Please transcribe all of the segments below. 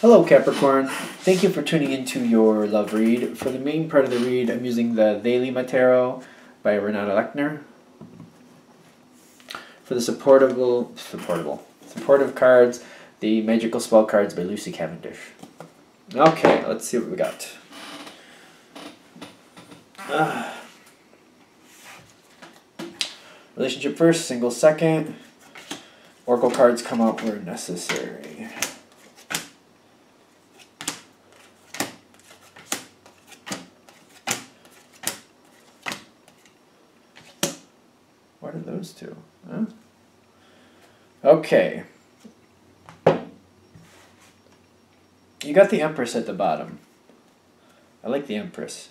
Hello Capricorn, thank you for tuning into your love read. For the main part of the read, I'm using the Thelema Tarot by Renata Lechner. For the supportive cards, the Magical Spell cards by Lucy Cavendish. Okay, let's see what we got. Relationship first, single second. Oracle cards come out where necessary. What are those two? Huh? Okay. You got the Empress at the bottom. I like the Empress.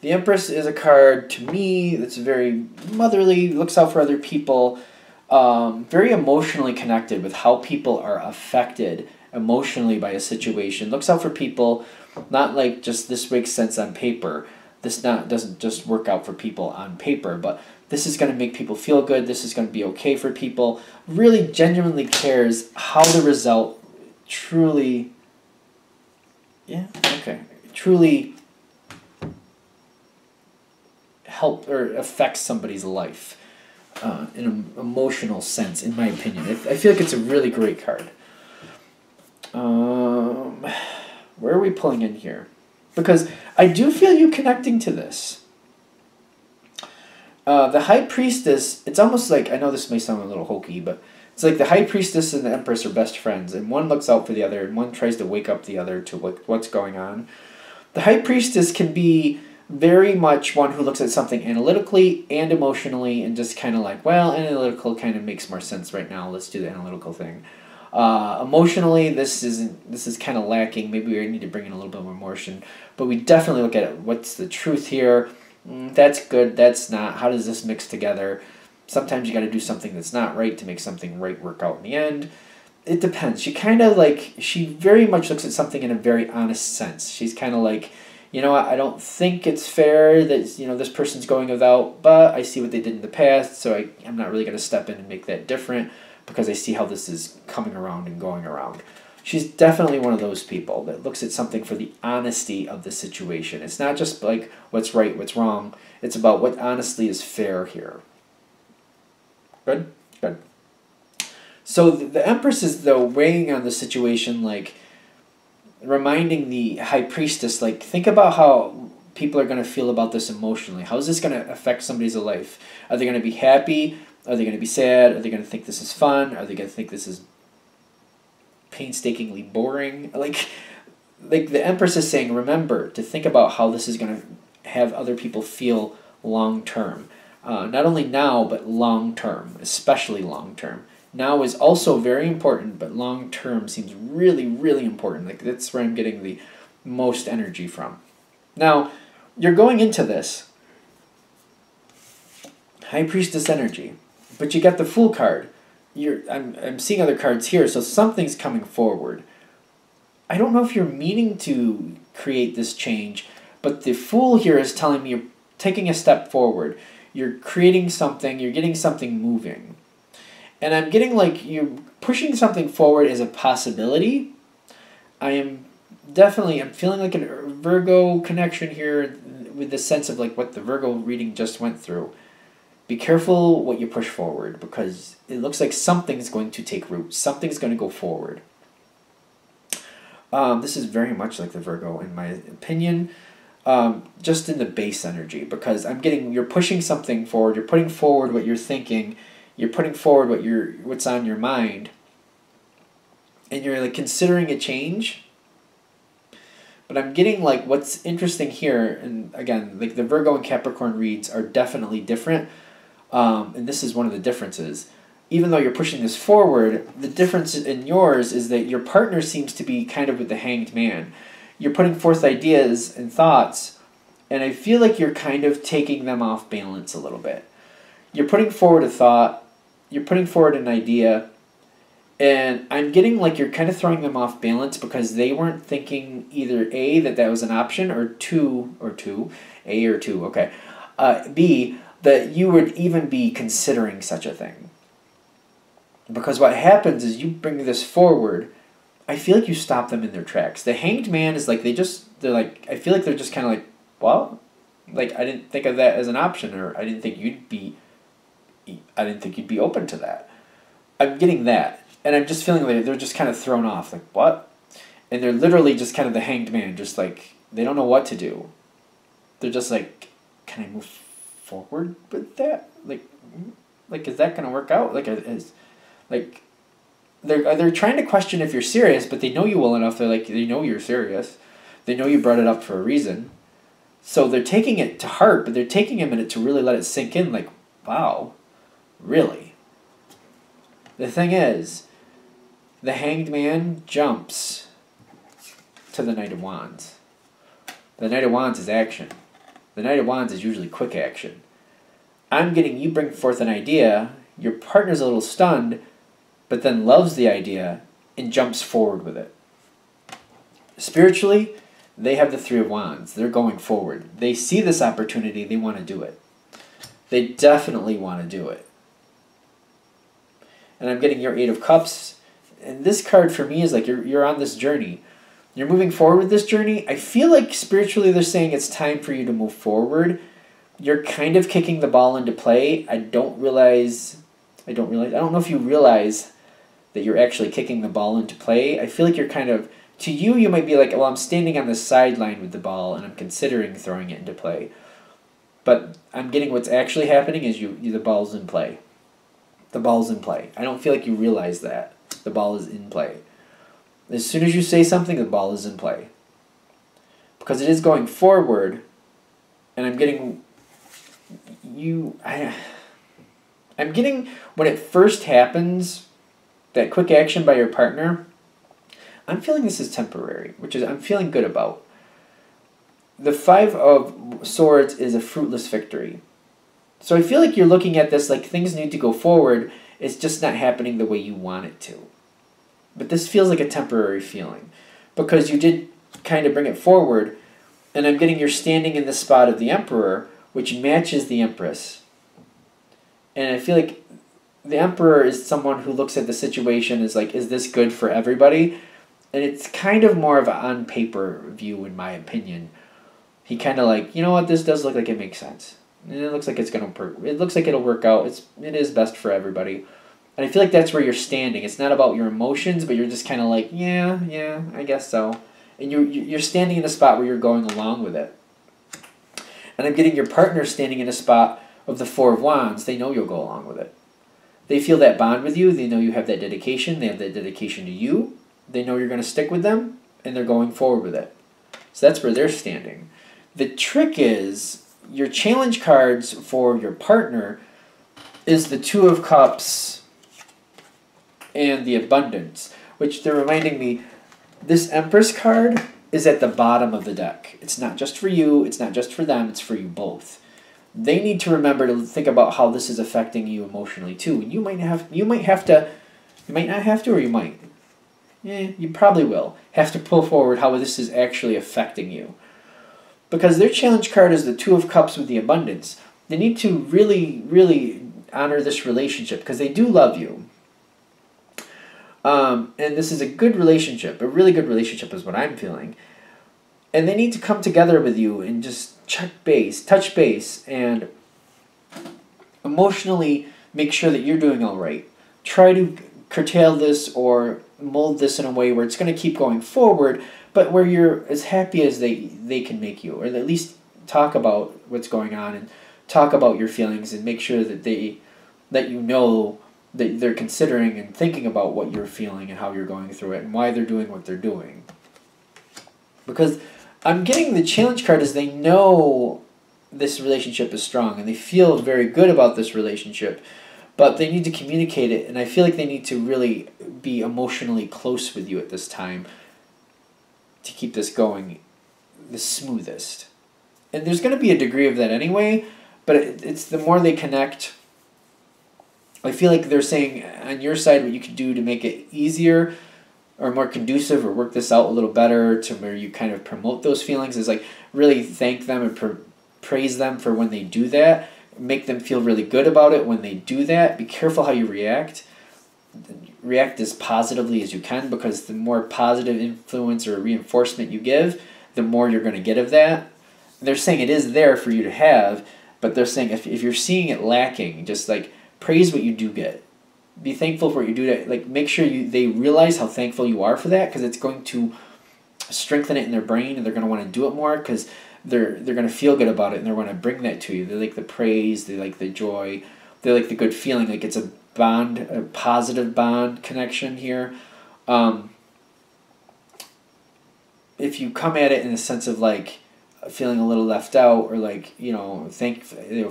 The Empress is a card, to me, that's very motherly, looks out for other people, very emotionally connected with how people are affected emotionally by a situation. Looks out for people, not like just this makes sense on paper. This doesn't just work out for people on paper, but this is going to make people feel good. This is going to be okay for people. Really genuinely cares how the result truly, truly help or affects somebody's life in an emotional sense, in my opinion. I feel like it's a really great card. Where are we pulling in here? Because I do feel you connecting to this. The High Priestess, it's almost like, I know this may sound a little hokey, but it's like the High Priestess and the Empress are best friends, and one looks out for the other, and one tries to wake up the other to what's going on. The High Priestess can be very much one who looks at something analytically and emotionally and just kind of like, well, analytical kind of makes more sense right now. Let's do the analytical thing. Emotionally, this is kind of lacking. Maybe we need to bring in a little bit more emotion. But we definitely look at it. What's the truth here? That's good. That's not. How does this mix together? Sometimes you got to do something that's not right to make something right work out in the end. It depends. She very much looks at something in a very honest sense. She's kind of like, you know what, I don't think it's fair that, this person's going without, but I see what they did in the past, so I'm not really going to step in and make that different because I see how this is coming around and going around. She's definitely one of those people that looks at something for the honesty of the situation. It's not just like what's right, what's wrong. It's about what honestly is fair here. Good? Good. So the Empress is, though, weighing on the situation, like, reminding the High Priestess, like, think about how people are going to feel about this emotionally. How is this going to affect somebody's life? Are they going to be happy? Are they going to be sad? Are they going to think this is fun? Are they going to think this is painstakingly boring? Like the Empress is saying, remember to think about how this is going to have other people feel long term. Not only now, but long term, especially long term. Now is also very important, but long term seems really, really important. Like, that's where I'm getting the most energy from. Now, you're going into this High Priestess energy, but you got the Fool card. I'm seeing other cards here, so something's coming forward. I don't know if you're meaning to create this change, but the Fool here is telling me you're taking a step forward. You're creating something, you're getting something moving. And I'm getting like you're pushing something forward as a possibility. I'm feeling like a Virgo connection here with the sense of like what the Virgo reading just went through. Be careful what you push forward because it looks like something's going to take root. Something's going to go forward. This is very much like the Virgo in my opinion. Just in the base energy because I'm getting you're pushing something forward. You're putting forward what you're thinking. You're putting forward what's on your mind, and you're like considering a change. But I'm getting like what's interesting here, and again, like the Virgo and Capricorn reads are definitely different, and this is one of the differences. Even though you're pushing this forward, the difference in yours is that your partner seems to be kind of with the Hanged Man. You're putting forth ideas and thoughts, and I feel like you're kind of taking them off balance a little bit. You're putting forward a thought. You're putting forward an idea, and I'm getting like you're kind of throwing them off balance because they weren't thinking either A, that was an option, or A or two, okay, B, that you would even be considering such a thing. Because what happens is you bring this forward, I feel like you stop them in their tracks. The Hanged Man is like, they're like, I feel like they're just kind of like, well, like, I didn't think of that as an option, or I didn't think you'd be open to that. I'm getting that. And I'm just feeling like they're just kind of thrown off. Like, what? And they're literally just kind of the Hanged Man, just like, they don't know what to do. They're just like, can I move forward with that? Like, is that going to work out? Like, they're trying to question if you're serious, but they know you well enough. They're like, they know you're serious. They know you brought it up for a reason. So they're taking it to heart, but they're taking a minute to really let it sink in. Like, wow, really? The thing is, the Hanged Man jumps to the Knight of Wands. The Knight of Wands is action. The Knight of Wands is usually quick action. I'm getting you bring forth an idea, your partner's a little stunned, but then loves the idea and jumps forward with it. Spiritually, they have the Three of Wands. They're going forward. They see this opportunity. They want to do it. They definitely want to do it. And I'm getting your Eight of Cups. And this card for me is like you're on this journey. You're moving forward with this journey. I feel like spiritually they're saying it's time for you to move forward. You're kind of kicking the ball into play. I don't know if you realize that you're actually kicking the ball into play. I feel like you're kind of, to you, you might be like, well, I'm standing on the sideline with the ball and I'm considering throwing it into play. But I'm getting what's actually happening is the ball's in play. The ball's in play. I don't feel like you realize that. The ball is in play. As soon as you say something, the ball is in play. Because it is going forward, and I'm getting I'm getting when it first happens, that quick action by your partner, I'm feeling this is temporary, which is I'm feeling good about. The Five of Swords is a fruitless victory. So I feel like you're looking at this like things need to go forward, it's just not happening the way you want it to. But this feels like a temporary feeling because you did kind of bring it forward, and I'm getting you're standing in the spot of the Emperor, which matches the Empress. And I feel like the Emperor is someone who looks at the situation as like, is this good for everybody? And it's kind of more of an on paper view, in my opinion. He kind of like, you know what, this does look like it makes sense. And it looks like it looks like it'll work out. It is best for everybody. And I feel like that's where you're standing. It's not about your emotions, but you're just kind of like, yeah, I guess so. And you're standing in a spot where you're going along with it. And I'm getting your partner standing in a spot of the Four of Wands. They know you'll go along with it. They feel that bond with you. They know you have that dedication. They have that dedication to you. They know you're going to stick with them, and they're going forward with it. So that's where they're standing. The trick is your challenge cards for your partner is the Two of Cups and the Abundance, which they're reminding me, this Empress card is at the bottom of the deck. It's not just for you, it's not just for them, it's for you both. They need to remember to think about how this is affecting you emotionally too. And you might not have to, or you might. Yeah, you probably will have to pull forward how this is actually affecting you. Because their challenge card is the Two of Cups with the Abundance. They need to really, really honor this relationship because they do love you. And this is a good relationship, a really good relationship is what I'm feeling. And they need to come together with you and just touch base, and emotionally make sure that you're doing all right. Try to curtail this or mold this in a way where it's going to keep going forward, but where you're as happy as they can make you, or at least talk about what's going on and talk about your feelings and make sure that you know that they're considering and thinking about what you're feeling and how you're going through it and why they're doing what they're doing. Because I'm getting the challenge card as they know this relationship is strong and they feel very good about this relationship, but they need to communicate it, and I feel like they need to really be emotionally close with you at this time to keep this going the smoothest. And there's going to be a degree of that anyway, but it's the more they connect. I feel like they're saying on your side what you can do to make it easier or more conducive or work this out a little better to where you kind of promote those feelings is like really thank them and praise them for when they do that. Make them feel really good about it when they do that. Be careful how you react. react as positively as you can, because the more positive influence or reinforcement you give, the more you're going to get of that. They're saying it is there for you to have, but they're saying if you're seeing it lacking, just like praise what you do get. Be thankful for what you do. Like make sure they realize how thankful you are for that, because it's going to strengthen it in their brain, and they're going to want to do it more, because they're going to feel good about it, and they're going to bring that to you. They like the praise, they like the joy, they like the good feeling. Like it's a bond, a positive bond connection here. If you come at it in a sense of like feeling a little left out, or like,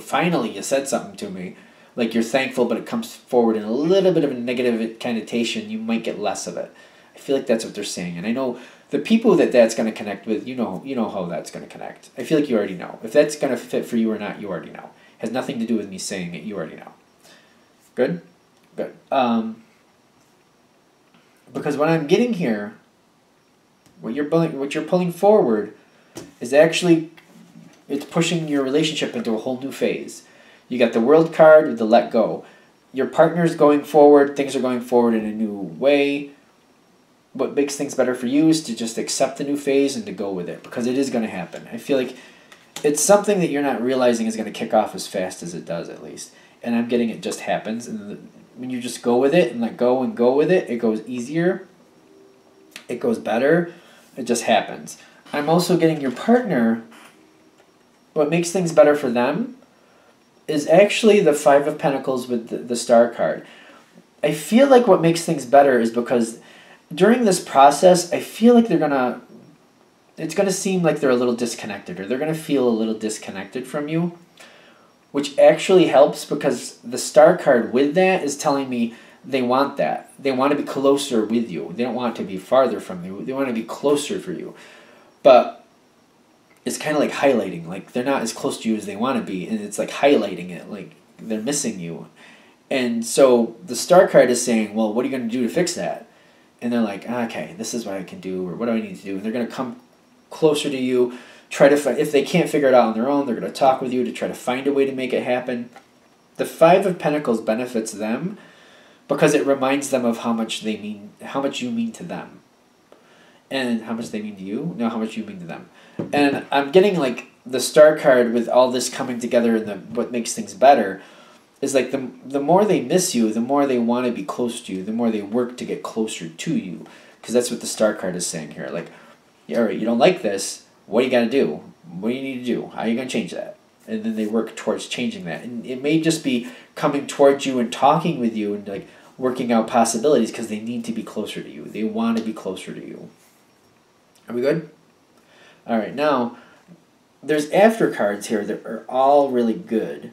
finally you said something to me, like you're thankful, but it comes forward in a little bit of a negative connotation, you might get less of it. I feel like that's what they're saying. And I know the people that's going to connect with, you know how that's going to connect. I feel like you already know. If that's going to fit for you or not, you already know. It has nothing to do with me saying it, you already know. Good? Good. Because what I'm getting here, what you're pulling forward is actually, it's pushing your relationship into a whole new phase. You got the World card with the let go. Your partner's going forward, things are going forward in a new way. What makes things better for you is to just accept the new phase and to go with it, because it is going to happen. I feel like it's something that you're not realizing is going to kick off as fast as it does, at least. And I'm getting it just happens. And when you just go with it and let go and go with it, it goes easier. It goes better. It just happens. I'm also getting your partner, what makes things better for them is actually the Five of Pentacles with the Star card. I feel like what makes things better is because during this process, I feel like it's going to seem like they're a little disconnected, or they're going to feel a little disconnected from you, which actually helps, because the Star card with that is telling me they want that. They want to be closer with you. They don't want to be farther from you. They want to be closer for you. But it's kind of like highlighting, like they're not as close to you as they want to be, and it's like highlighting it, like they're missing you. And so the Star card is saying, well, what are you going to do to fix that? And they're like, okay, this is what I can do, or what do I need to do? And they're going to come closer to you, try to if they can't figure it out on their own, they're going to talk with you to try to find a way to make it happen. The Five of Pentacles benefits them because it reminds them of how much you mean to them. And how much they mean to you? No, how much you mean to them. And I'm getting like the Star card with all this coming together, and what makes things better is like the more they miss you, the more they want to be close to you, the more they work to get closer to you. Because that's what the Star card is saying here. Like, all right, you don't like this, what do you got to do? What do you need to do? How are you going to change that? And then they work towards changing that. And it may just be coming towards you and talking with you and like working out possibilities, because they need to be closer to you. They want to be closer to you. Are we good? All right, now, there's after cards here that are all really good.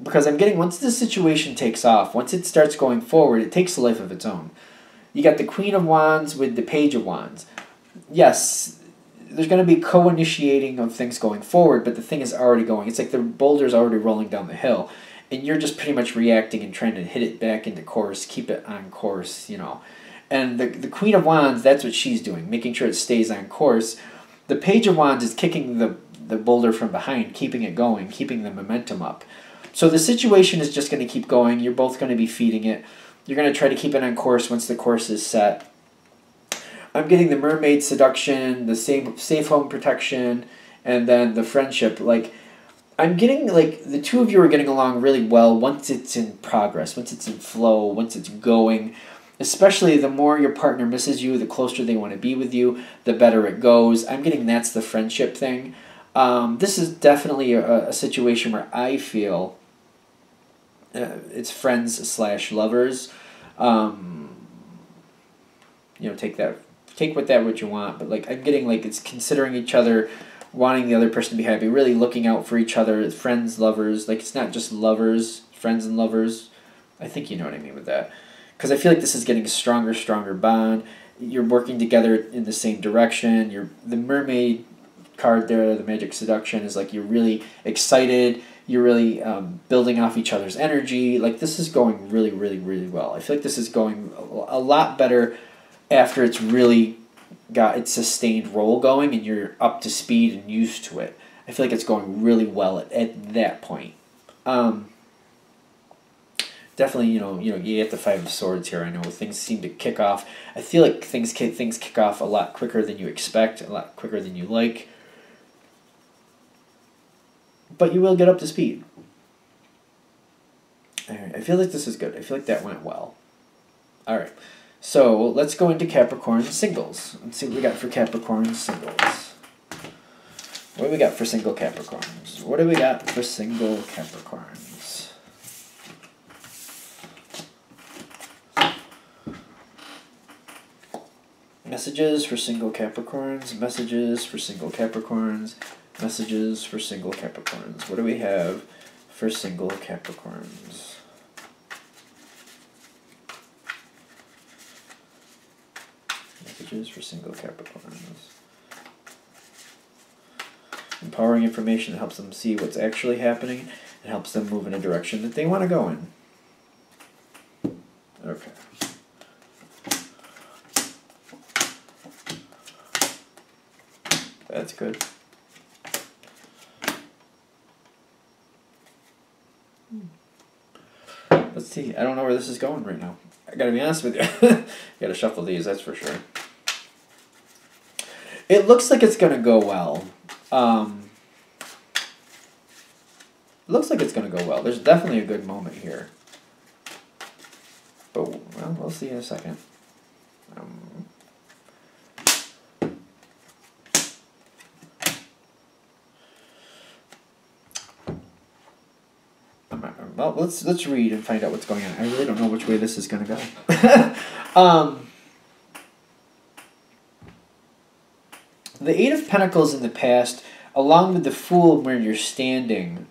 Because I'm getting, once this situation takes off, once it starts going forward, it takes a life of its own. You got the Queen of Wands with the Page of Wands. Yes, there's going to be co-initiating of things going forward, but the thing is already going. It's like the boulder's already rolling down the hill, and you're just pretty much reacting and trying to hit it back into course, keep it on course, And the Queen of Wands, that's what she's doing, making sure it stays on course. The Page of Wands is kicking the boulder from behind, keeping it going, keeping the momentum up. So the situation is just going to keep going. You're both going to be feeding it. You're going to try to keep it on course once the course is set. I'm getting the Mermaid Seduction, the safe home protection, and then the friendship. Like, I'm getting, like, the two of you are getting along really well once it's in progress, once it's in flow, once it's going. Especially the more your partner misses you, the closer they want to be with you, the better it goes. I'm getting that's the friendship thing. This is definitely a situation where I feel it's friends/lovers. Take with that what you want. But like I'm getting like it's considering each other, wanting the other person to be happy, really looking out for each other. Friends, lovers. Like it's not just lovers, friends and lovers. I think you know what I mean with that. Because I feel like this is getting a stronger bond. You're working together in the same direction. The Mermaid card there, the Magic Seduction, is like you're really excited. You're really building off each other's energy. Like this is going really, really, really well. I feel like this is going a lot better after it's really got its sustained roll going and you're up to speed and used to it. I feel like it's going really well at that point. definitely, you get the Five of Swords here. I know things seem to kick off. I feel like things kick off a lot quicker than you expect, a lot quicker than you like. But you will get up to speed. All right, I feel like this is good. I feel like that went well. All right, so let's go into Capricorn singles. Let's see what we got for Capricorn singles. What do we got for single Capricorns? What do we got for single Capricorns? Messages for single Capricorns. Messages for single Capricorns. Messages for single Capricorns. What do we have for single Capricorns? Messages for single Capricorns. Empowering information that helps them see what's actually happening and helps them move in a direction that they want to go in. Okay. That's good. Let's see. I don't know where this is going right now. I gotta be honest with you. Gotta shuffle these, that's for sure. It looks like it's gonna go well. Looks like it's gonna go well. There's definitely a good moment here. But, well, we'll see in a second. Well, let's read and find out what's going on. I really don't know which way this is going to go. The Eight of Pentacles in the past, along with the Fool where you're standing,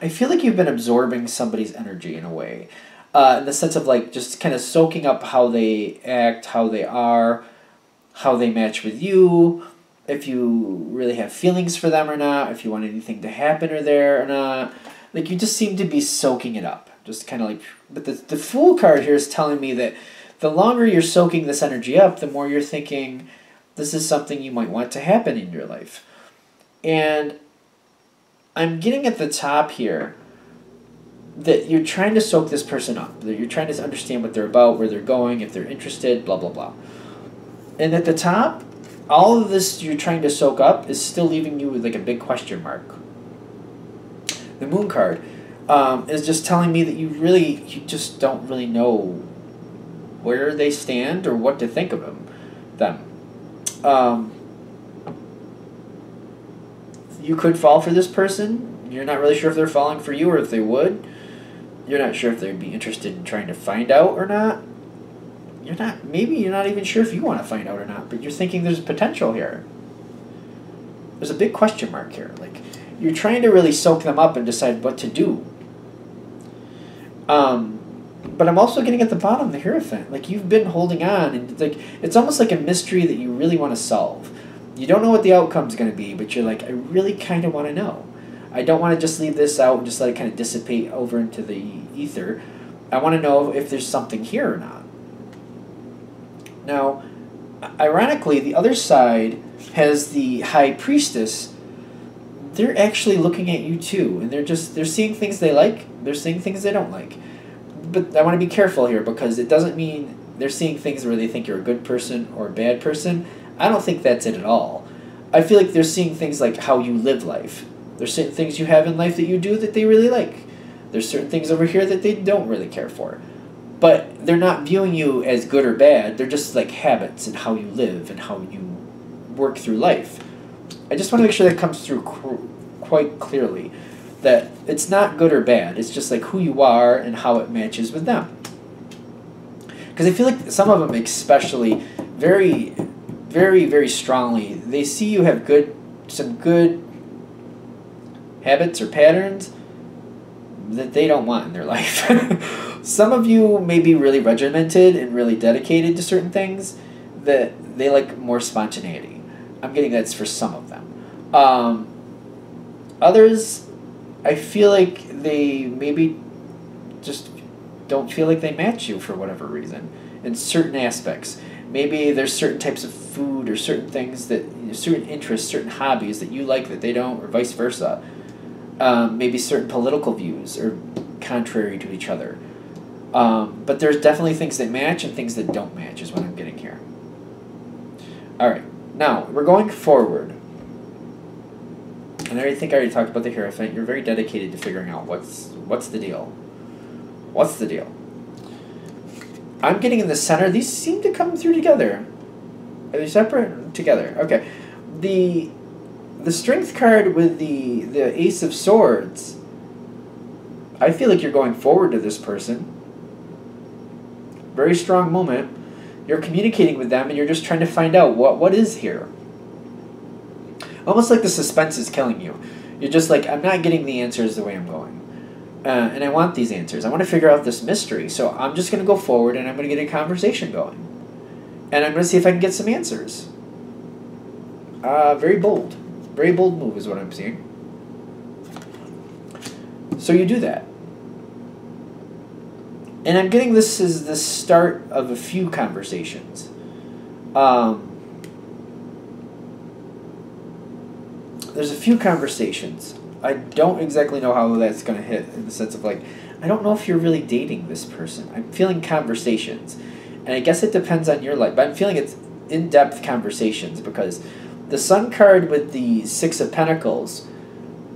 I feel like you've been absorbing somebody's energy in a way. In the sense of like just kind of soaking up how they act, how they are, how they match with you, if you really have feelings for them or not, if you want anything to happen or there or not. Like, you just seem to be soaking it up. Just kind of like... But the Fool card here is telling me that the longer you're soaking this energy up, the more you're thinking this is something you might want to happen in your life. And I'm getting at the top here that you're trying to soak this person up. That you're trying to understand what they're about, where they're going, if they're interested, blah, blah, blah. And at the top, all of this you're trying to soak up is still leaving you with like a big question mark. The Moon card is just telling me that you just don't really know where they stand or what to think of them. You could fall for this person. You're not really sure if they're falling for you or if they would. You're not sure if they'd be interested in trying to find out or not. Maybe you're not even sure if you want to find out or not, but you're thinking there's potential here. There's a big question mark here. Like, you're trying to really soak them up and decide what to do. But I'm also getting at the bottom, the Hierophant. Like, you've been holding on, and it's almost like a mystery that you really want to solve. You don't know what the outcome's going to be, but you're like, I really kind of want to know. I don't want to just leave this out and just let it kind of dissipate over into the ether. I want to know if there's something here or not. Now, ironically, the other side has the High Priestess. They're actually looking at you too, and they're seeing things they like, they're seeing things they don't like. But I want to be careful here, because it doesn't mean they're seeing things where they think you're a good person or a bad person. I don't think that's it at all. I feel like they're seeing things like how you live life. There's certain things you have in life that you do that they really like. There's certain things over here that they don't really care for. But they're not viewing you as good or bad. They're just like habits and how you live and how you work through life. I just want to make sure that comes through quite clearly, that it's not good or bad. It's just like who you are and how it matches with them. Because I feel like some of them especially very, very, very strongly, they see you have some good habits or patterns that they don't want in their life. Some of you may be really regimented and really dedicated to certain things that they like more spontaneity. I'm getting that's for some of them. Others, I feel like they maybe just don't feel like they match you for whatever reason in certain aspects. Maybe there's certain types of food or certain things that, certain interests, certain hobbies that you like that they don't, or vice versa. Maybe certain political views or contrary to each other. But there's definitely things that match and things that don't match is what I'm getting here. Alright, now we're going forward. And I think I already talked about the Hierophant. You're very dedicated to figuring out what's the deal. What's the deal? I'm getting in the center. These seem to come through together. Are they separate? Together. Okay. The Strength card with the Ace of Swords, I feel like you're going forward to this person. Very strong moment. You're communicating with them and you're just trying to find out what is here. Almost like the suspense is killing you. You're just like, I'm not getting the answers the way I'm going. And I want these answers. I want to figure out this mystery. So I'm just going to go forward and I'm going to get a conversation going. And I'm going to see if I can get some answers. Very bold. Very bold move is what I'm seeing. So you do that. And I'm getting this is the start of a few conversations. There's a few conversations. I don't exactly know how that's going to hit in the sense of like, I don't know if you're really dating this person. I'm feeling conversations. And I guess it depends on your life. But I'm feeling it's in-depth conversations because the Sun card with the Six of Pentacles,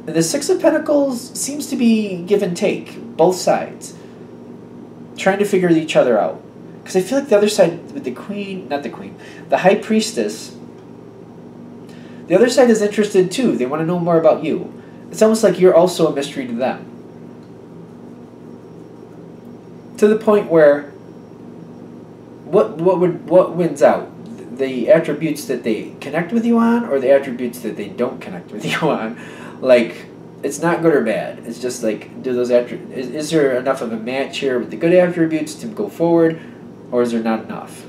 the Six of Pentacles seems to be give and take, both sides. Trying to figure each other out. Because I feel like the other side with the Queen, not the Queen, the High Priestess, the other side is interested too. They want to know more about you. It's almost like you're also a mystery to them. To the point where what wins out? The attributes that they connect with you on or the attributes that they don't connect with you on? Like, it's not good or bad. It's just like, do those is there enough of a match here with the good attributes to go forward, or is there not enough?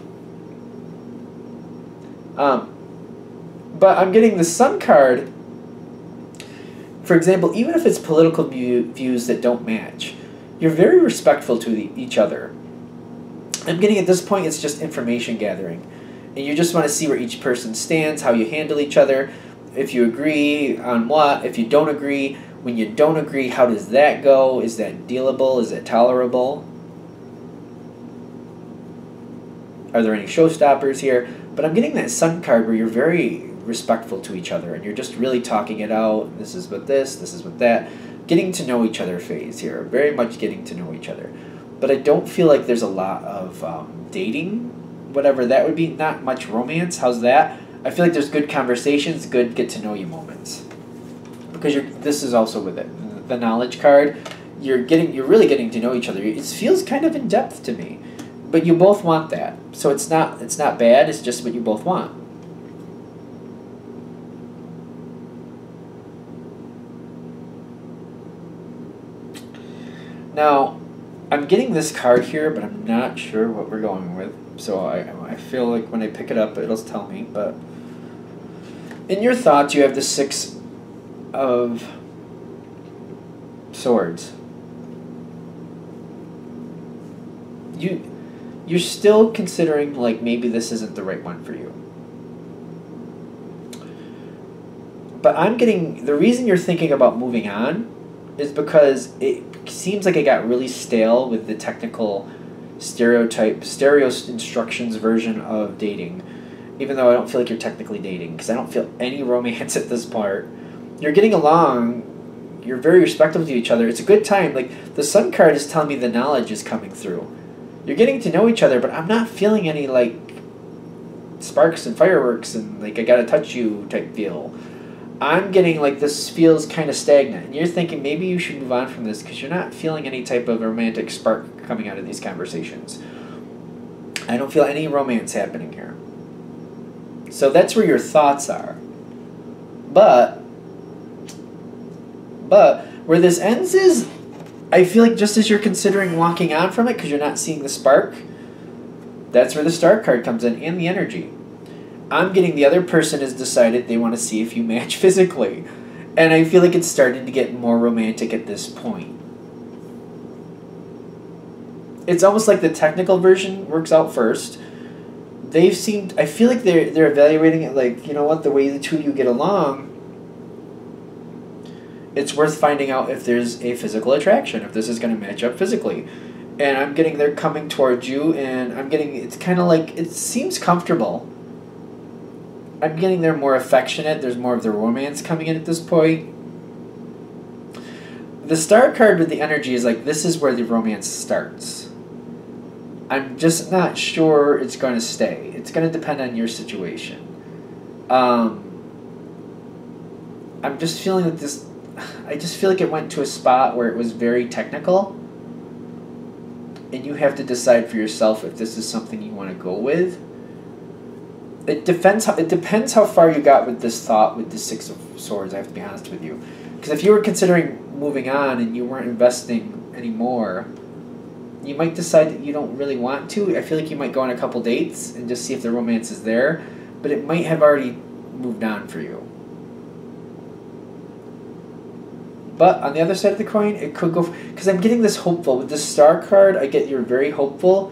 But I'm getting the Sun card. For example, even if it's political views that don't match, you're very respectful to each other. I'm getting at this point it's just information gathering. And you just want to see where each person stands, how you handle each other, if you agree on what, if you don't agree. When you don't agree, how does that go? Is that dealable? Is it tolerable? Are there any showstoppers here? But I'm getting that Sun card where you're very respectful to each other and you're just really talking it out. This is what this is what that. Getting to know each other phase here. Very much getting to know each other. But I don't feel like there's a lot of dating, whatever that would be. Not much romance. How's that? I feel like there's good conversations, good get to know you moments. Because this is also with it. The Knowledge card. You're really getting to know each other. It feels kind of in depth to me. But you both want that. So it's not bad, it's just what you both want. Now, I'm getting this card here, but I'm not sure what we're going with. So I feel like when I pick it up, it'll tell me. But in your thoughts, you have the Six of Swords. You're still considering like maybe this isn't the right one for you. But I'm getting the reason you're thinking about moving on is because it seems like it got really stale with the technical stereo instructions version of dating. Even though I don't feel like you're technically dating, because I don't feel any romance at this part. You're getting along, you're very respectful to each other, it's a good time. Like, the Sun card is telling me the knowledge is coming through. You're getting to know each other, but I'm not feeling any, like, sparks and fireworks and, like, I gotta touch you type feel. I'm getting, like, this feels kind of stagnant. And you're thinking maybe you should move on from this because you're not feeling any type of romantic spark coming out of these conversations. I don't feel any romance happening here. So that's where your thoughts are. But where this ends is, I feel like just as you're considering walking on from it because you're not seeing the spark, that's where the Star card comes in and the energy. I'm getting the other person has decided they want to see if you match physically. And I feel like it's starting to get more romantic at this point. It's almost like the technical version works out first. I feel like they're evaluating it like, you know what, the way the two of you get along, it's worth finding out if there's a physical attraction, if this is going to match up physically. And I'm getting they're coming towards you, and I'm getting, it's kind of like, it seems comfortable. I'm getting they're more affectionate. There's more of the romance coming in at this point. The Star card with the energy is like, this is where the romance starts. I'm just not sure it's going to stay. It's going to depend on your situation. I'm just feeling that this, I just feel like it went to a spot where it was very technical, and you have to decide for yourself if this is something you want to go with. It depends how far you got with this thought with the Six of Swords, I have to be honest with you. Because if you were considering moving on and you weren't investing anymore, you might decide that you don't really want to. I feel like you might go on a couple dates and just see if the romance is there, but it might have already moved on for you. But on the other side of the coin, it could go, because I'm getting this hopeful. With this Star card, I get you're very hopeful,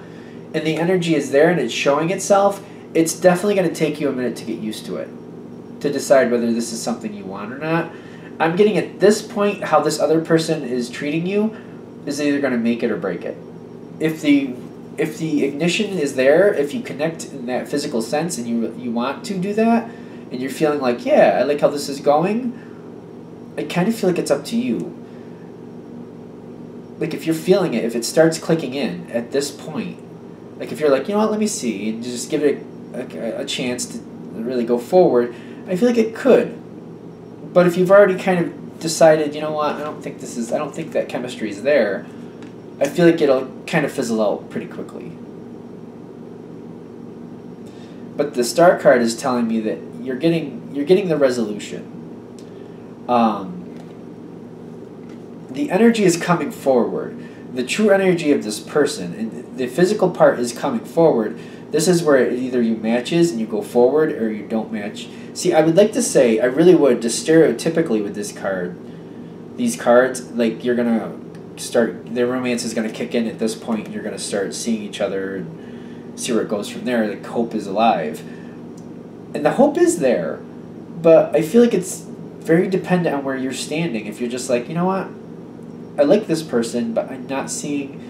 and the energy is there and it's showing itself. It's definitely going to take you a minute to get used to it, to decide whether this is something you want or not. I'm getting at this point how this other person is treating you is either going to make it or break it. If the ignition is there, if you connect in that physical sense and you want to do that, and you're feeling like, yeah, I like how this is going, I kind of feel like it's up to you. Like, if you're feeling it, if it starts clicking in at this point, like if you're like, you know what, let me see, and just give it a chance to really go forward, I feel like it could. But if you've already kind of decided, you know what, I don't think that chemistry is there, I feel like it'll kind of fizzle out pretty quickly. But the Star card is telling me that you're getting the resolution. The energy is coming forward. The true energy of this person, and the physical part is coming forward. This is where either you matches and you go forward, or you don't match. See, I would like to say, I really would, just stereotypically with this card, these cards, like you're going to start, the romance is going to kick in at this point, and you're going to start seeing each other and see where it goes from there. Like, hope is alive. And the hope is there, but I feel like it's very dependent on where you're standing. If you're just like, you know what, I like this person, but I'm not seeing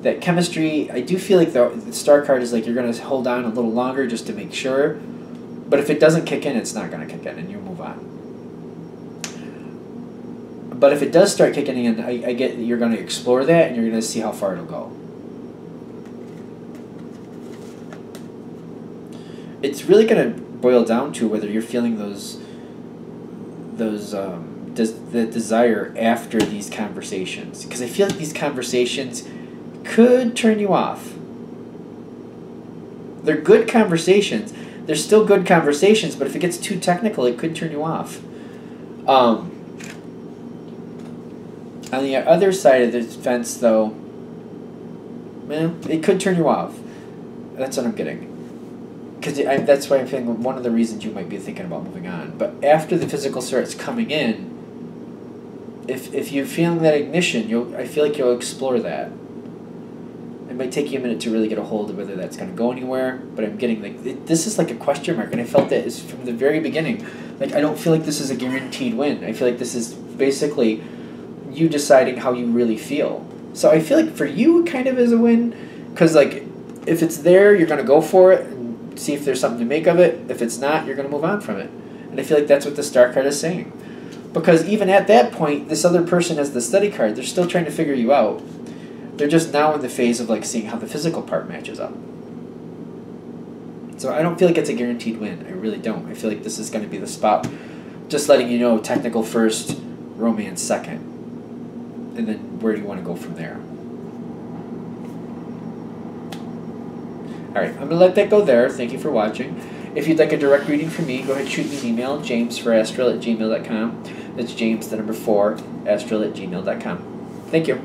that chemistry. I do feel like the Star card is like you're going to hold on a little longer just to make sure. But if it doesn't kick in, it's not going to kick in, and you move on. But if it does start kicking in, I get that you're going to explore that, and you're going to see how far it'll go. It's really going to boil down to whether you're feeling the desire after these conversations, because I feel like these conversations could turn you off. They're good conversations. They're still good conversations, but if it gets too technical, it could turn you off. On the other side of the fence, though, it could turn you off. That's what I'm getting. Because that's why I'm feeling one of the reasons you might be thinking about moving on. But after the physical starts coming in, if you're feeling that ignition, I feel like you'll explore that. It might take you a minute to really get a hold of whether that's going to go anywhere, but I'm getting like this is like a question mark, and I felt that is from the very beginning. Like, I don't feel like this is a guaranteed win. I feel like this is basically you deciding how you really feel. So I feel like for you, it kind of is a win, because like if it's there, you're going to go for it and see if there's something to make of it. If it's not, you're going to move on from it. And I feel like that's what the Star card is saying. Because even at that point, this other person has the Study card. They're still trying to figure you out. They're just now in the phase of like seeing how the physical part matches up. So I don't feel like it's a guaranteed win. I really don't. I feel like this is going to be the spot. Just letting you know, technical first, romance second. And then where do you want to go from there? Alright, I'm going to let that go there. Thank you for watching. If you'd like a direct reading from me, go ahead and shoot me an email, james4astral@gmail.com. That's James, the number 4, astral@gmail.com. Thank you.